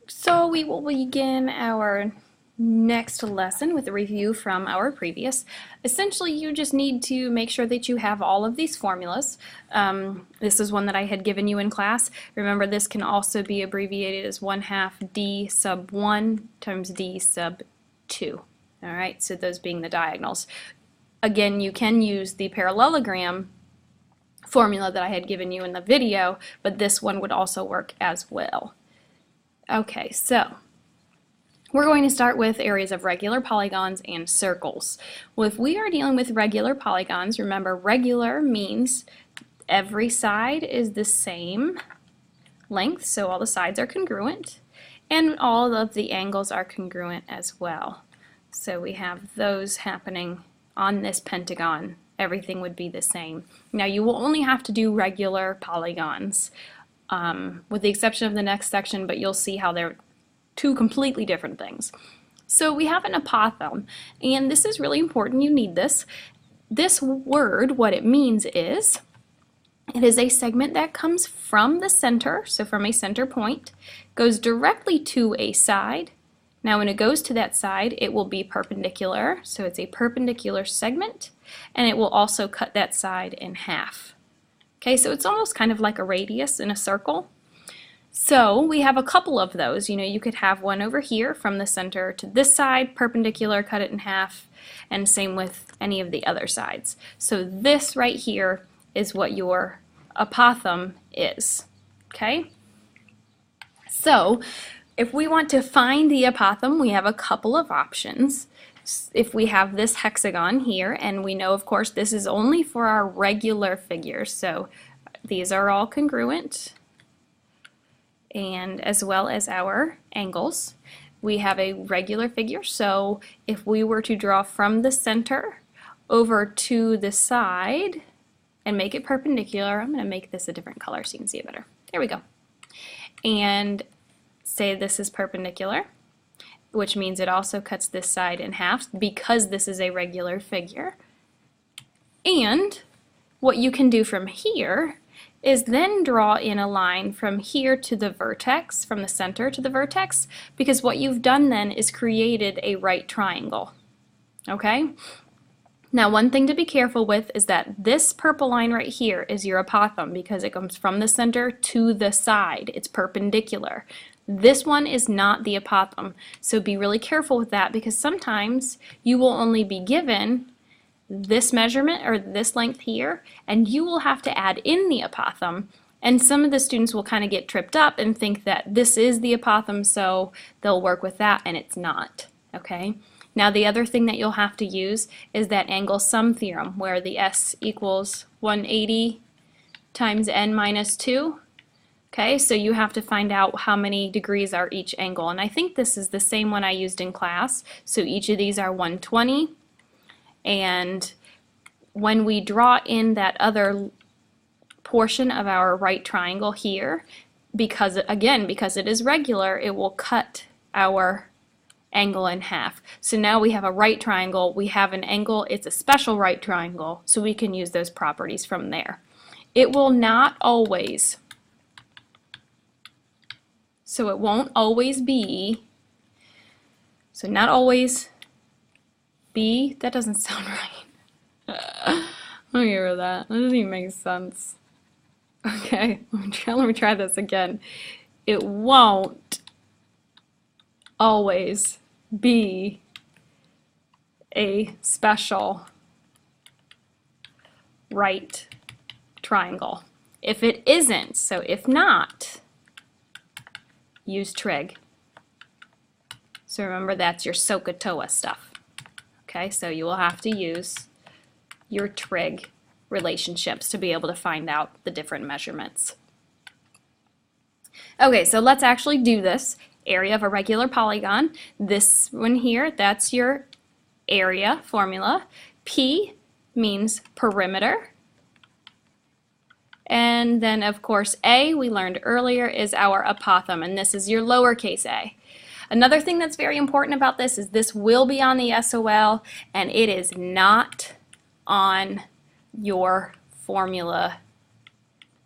So we will begin our next lesson with a review from our previous. Essentially, you just need to make sure that you have all of these formulas. This is one that I had given you in class. Remember, this can also be abbreviated as 1/2 d sub 1 times d sub 2. All right, so those being the diagonals. Again, you can use the parallelogram formula that I had given you in the video, but this one would also work as well. Okay, so we're going to start with areas of regular polygons and circles. Well, if we are dealing with regular polygons, remember regular means every side is the same length, so all the sides are congruent, and all of the angles are congruent as well. So we have those happening on this pentagon. Everything would be the same. Now you will only have to do regular polygons, with the exception of the next section, but you'll see how they're two completely different things. So we have an apothem, and this is really important. You need this. This word, what it means is, it is a segment that comes from the center, so from a center point, goes directly to a side. Now when it goes to that side, it will be perpendicular, so it's a perpendicular segment, and it will also cut that side in half. Okay, so it's almost kind of like a radius in a circle. So we have a couple of those. You know, you could have one over here from the center to this side, perpendicular, cut it in half, and same with any of the other sides. So this right here is what your apothem is. Okay? So if we want to find the apothem, we have a couple of options. If we have this hexagon here, and we know, of course, this is only for our regular figures, so these are all congruent, and as well as our angles. We have a regular figure, so if we were to draw from the center over to the side and make it perpendicular, I'm going to make this a different color so you can see it better. There we go. And say this is perpendicular, which means it also cuts this side in half because this is a regular figure. And what you can do from here is then draw in a line from here to the vertex, from the center to the vertex, because what you've done then is created a right triangle. Okay? Now one thing to be careful with is that this purple line right here is your apothem because it comes from the center to the side. It's perpendicular. This one is not the apothem, so be really careful with that because sometimes you will only be given this measurement or this length here, and you will have to add in the apothem, and some of the students will kind of get tripped up and think that this is the apothem, so they'll work with that, and it's not. Okay? Now the other thing that you'll have to use is that angle sum theorem, where the S equals 180 times n minus 2. Okay, so you have to find out how many degrees are each angle, and I think this is the same one I used in class. So each of these are 120, and when we draw in that other portion of our right triangle here, because it is regular, it will cut our angle in half. So now we have a right triangle, we have an angle, it's a special right triangle, so we can use those properties from there. It will not always, so it won't always be, so not always be, that doesn't sound right. Let me hear that. That doesn't even make sense. Okay, let me try this again. It won't always be a special right triangle. If it isn't, so if not, use trig. So remember, that's your SOHCAHTOA stuff. Okay, so you will have to use your trig relationships to be able to find out the different measurements. Okay, so let's actually do this. Area of a regular polygon. This one here, that's your area formula. P means perimeter. And then, of course, A, we learned earlier, is our apothem, and this is your lowercase a. Another thing that's very important about this is this will be on the SOL, and it is not on your formula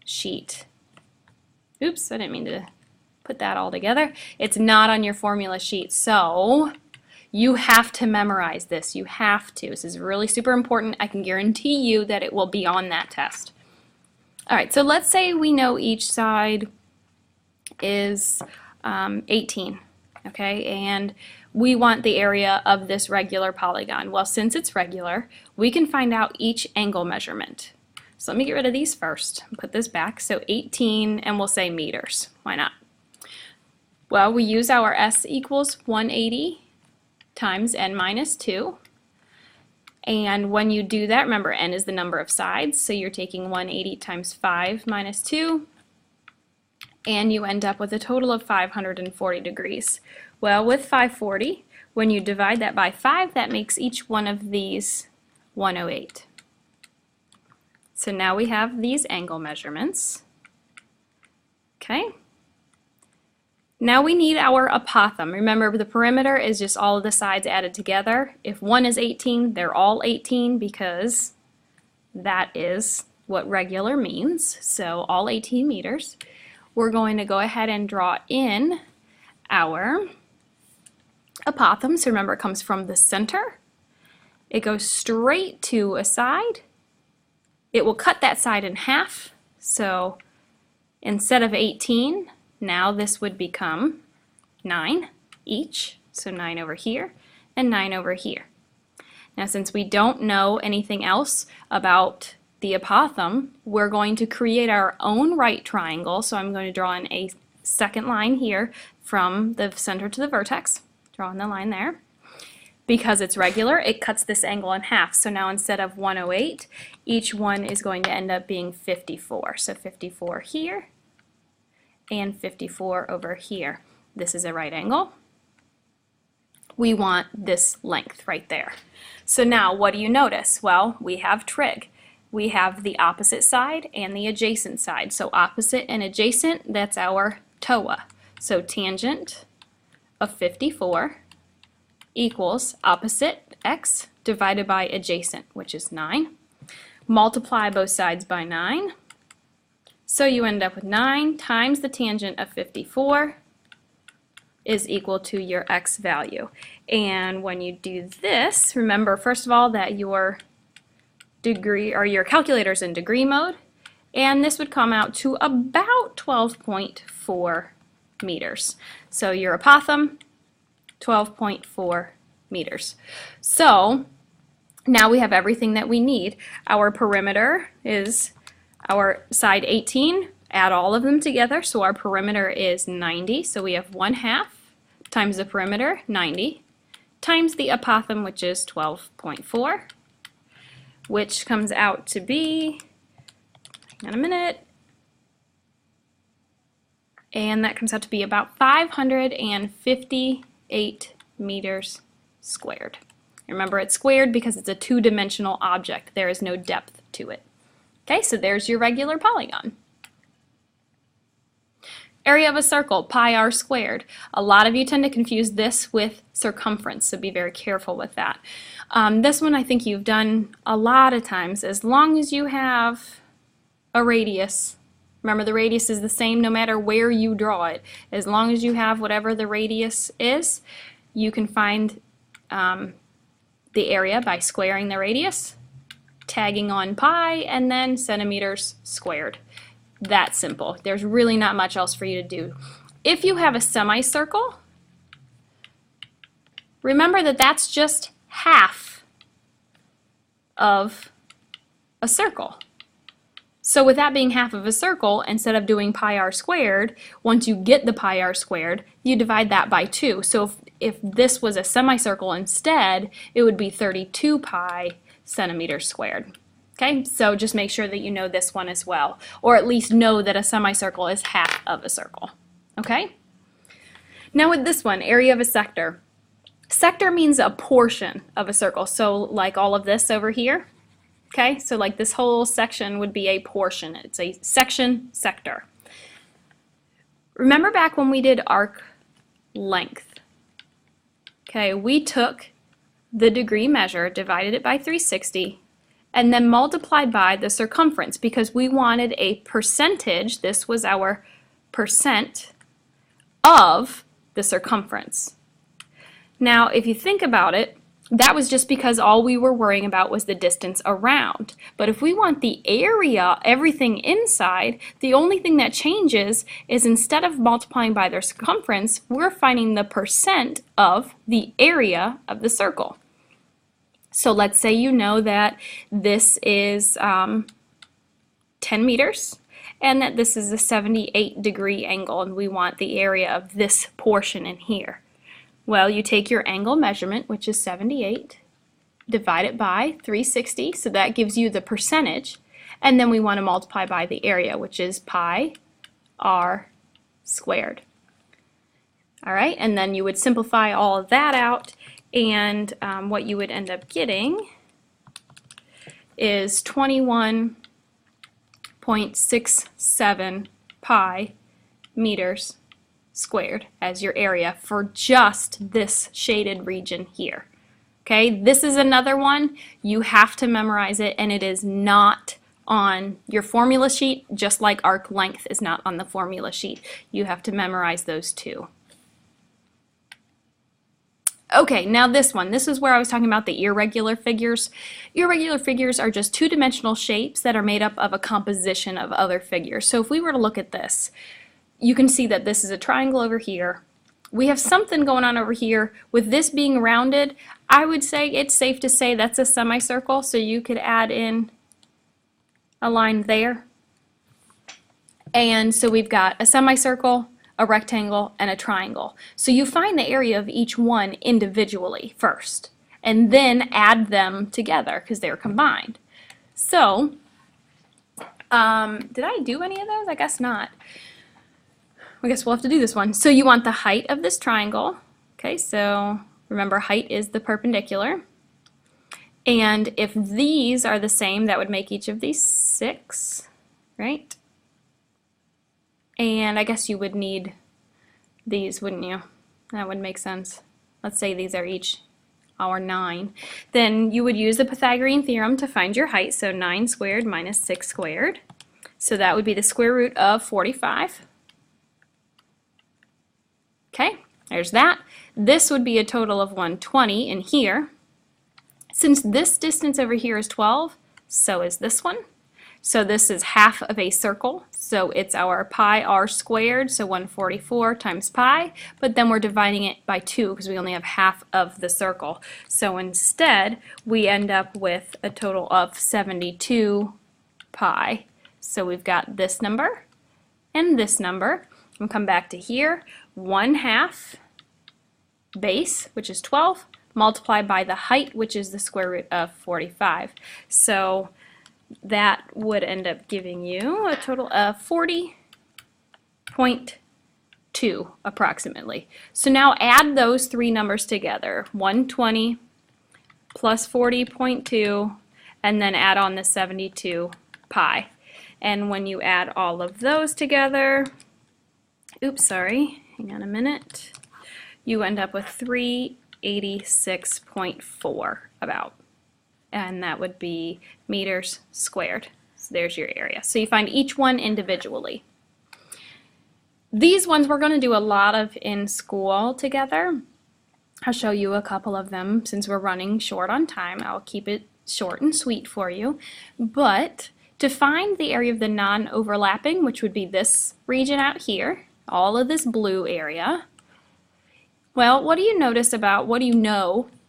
sheet. Oops, I didn't mean to put that all together. It's not on your formula sheet, so you have to memorize this. You have to. This is really super important. I can guarantee you that it will be on that test. All right, so let's say we know each side is 18, okay, and we want the area of this regular polygon. Well, since it's regular, we can find out each angle measurement. So let me get rid of these first and put this back. So 18, and we'll say meters. Why not? Well, we use our S equals 180 times n minus 2. And when you do that, remember n is the number of sides, so you're taking 180 times 5 minus 2, and you end up with a total of 540 degrees. Well, with 540, when you divide that by 5, that makes each one of these 108. So now we have these angle measurements. Okay. Now we need our apothem. Remember, the perimeter is just all of the sides added together. If one is 18, they're all 18 because that is what regular means. So all 18 meters. We're going to go ahead and draw in our apothem. So remember, it comes from the center. It goes straight to a side. It will cut that side in half. So instead of 18, now this would become 9 each. So 9 over here and 9 over here. Now, since we don't know anything else about the apothem, we're going to create our own right triangle. So I'm going to draw in a second line here from the center to the vertex. Drawing the line there. Because it's regular, it cuts this angle in half. So now instead of 108, each one is going to end up being 54. So 54 here and 54 over here. This is a right angle. We want this length right there. So now what do you notice? Well, we have trig. We have the opposite side and the adjacent side. So opposite and adjacent, that's our TOA. So tangent of 54 equals opposite x divided by adjacent, which is 9. Multiply both sides by 9. So you end up with 9 times the tangent of 54 is equal to your x value. And when you do this, remember first of all that your degree or your calculator's in degree mode, and this would come out to about 12.4 meters. So your apothem, 12.4 meters. So now we have everything that we need. Our perimeter is our side 18, add all of them together, so our perimeter is 90, so we have 1/2 times the perimeter, 90, times the apothem, which is 12.4, which comes out to be, hang on a minute, and that comes out to be about 558 meters squared. Remember, it's squared because it's a two-dimensional object. There is no depth to it. Okay, so there's your regular polygon. Area of a circle, pi r squared. A lot of you tend to confuse this with circumference, so be very careful with that. This one I think you've done a lot of times. As long as you have a radius, remember the radius is the same no matter where you draw it. As long as you have whatever the radius is, you can find the area by squaring the radius, tagging on pi, and then centimeters squared. That simple. There's really not much else for you to do. If you have a semicircle, remember that that's just half of a circle. So with that being half of a circle, instead of doing pi r squared, once you get the pi r squared, you divide that by 2. So if this was a semicircle instead, it would be 32 pi centimeters squared. Okay, so just make sure that you know this one as well, or at least know that a semicircle is half of a circle. Okay? Now with this one, area of a sector. Sector means a portion of a circle, so like all of this over here. Okay, so like this whole section would be a portion. It's a section sector. Remember back when we did arc length. Okay, we took the degree measure, divided it by 360, and then multiplied by the circumference because we wanted a percentage. This was our percent of the circumference. Now, if you think about it, that was just because all we were worrying about was the distance around. But if we want the area, everything inside, the only thing that changes is instead of multiplying by their circumference, we're finding the percent of the area of the circle. So let's say you know that this is 10 meters and that this is a 78-degree angle, and we want the area of this portion in here. Well, you take your angle measurement, which is 78, divide it by 360, so that gives you the percentage, and then we want to multiply by the area, which is pi r squared. All right, and then you would simplify all of that out, and what you would end up getting is 21.67 pi meters squared as your area for just this shaded region here. Okay, this is another one. You have to memorize it, and it is not on your formula sheet, just like arc length is not on the formula sheet. You have to memorize those two. Okay, now this one. This is where I was talking about the irregular figures. Irregular figures are just two-dimensional shapes that are made up of a composition of other figures. So if we were to look at this, you can see that this is a triangle over here. We have something going on over here. With this being rounded, I would say it's safe to say that's a semicircle, so you could add in a line there. And so we've got a semicircle, a rectangle, and a triangle. So you find the area of each one individually first, and then add them together because they're combined. So, did I do any of those? I guess not. I guess we'll have to do this one. So you want the height of this triangle. Okay, so remember height is the perpendicular. And if these are the same, that would make each of these 6, right? And I guess you would need these, wouldn't you? That would make sense. Let's say these are each our 9. Then you would use the Pythagorean theorem to find your height. So 9 squared minus 6 squared. So that would be the square root of 45. Okay, there's that. This would be a total of 120 in here. Since this distance over here is 12, so is this one. So this is half of a circle, so it's our pi r squared, so 144 times pi, but then we're dividing it by 2 because we only have half of the circle. So instead, we end up with a total of 72 pi. So we've got this number and this number. We'll come back to here. 1/2 base, which is 12, multiplied by the height, which is the square root of 45. So that would end up giving you a total of 40.2 approximately. So now add those three numbers together, 120 plus 40.2, and then add on the 72 pi. And when you add all of those together, oops, sorry, hang on a minute, you end up with 386.4 about. And that would be meters squared. So there's your area. So you find each one individually. These ones we're going to do a lot of in school together. I'll show you a couple of them since we're running short on time. I'll keep it short and sweet for you. But to find the area of the non-overlapping, which would be this region out here, all of this blue area, well, what do you know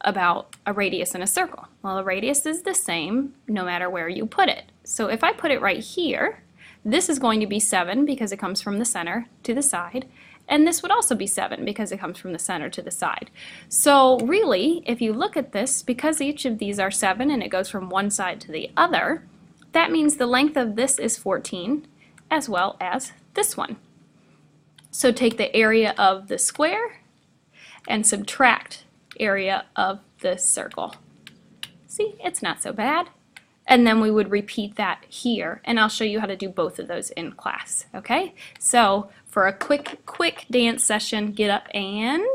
about a radius in a circle? Well, a radius is the same no matter where you put it. So if I put it right here, this is going to be 7 because it comes from the center to the side, and this would also be 7 because it comes from the center to the side. So really, if you look at this, because each of these are 7 and it goes from one side to the other, that means the length of this is 14 as well as this one. So take the area of the square and subtract area of the circle. See, it's not so bad. And then we would repeat that here, and I'll show you how to do both of those in class, okay? So for a quick dance session, get up and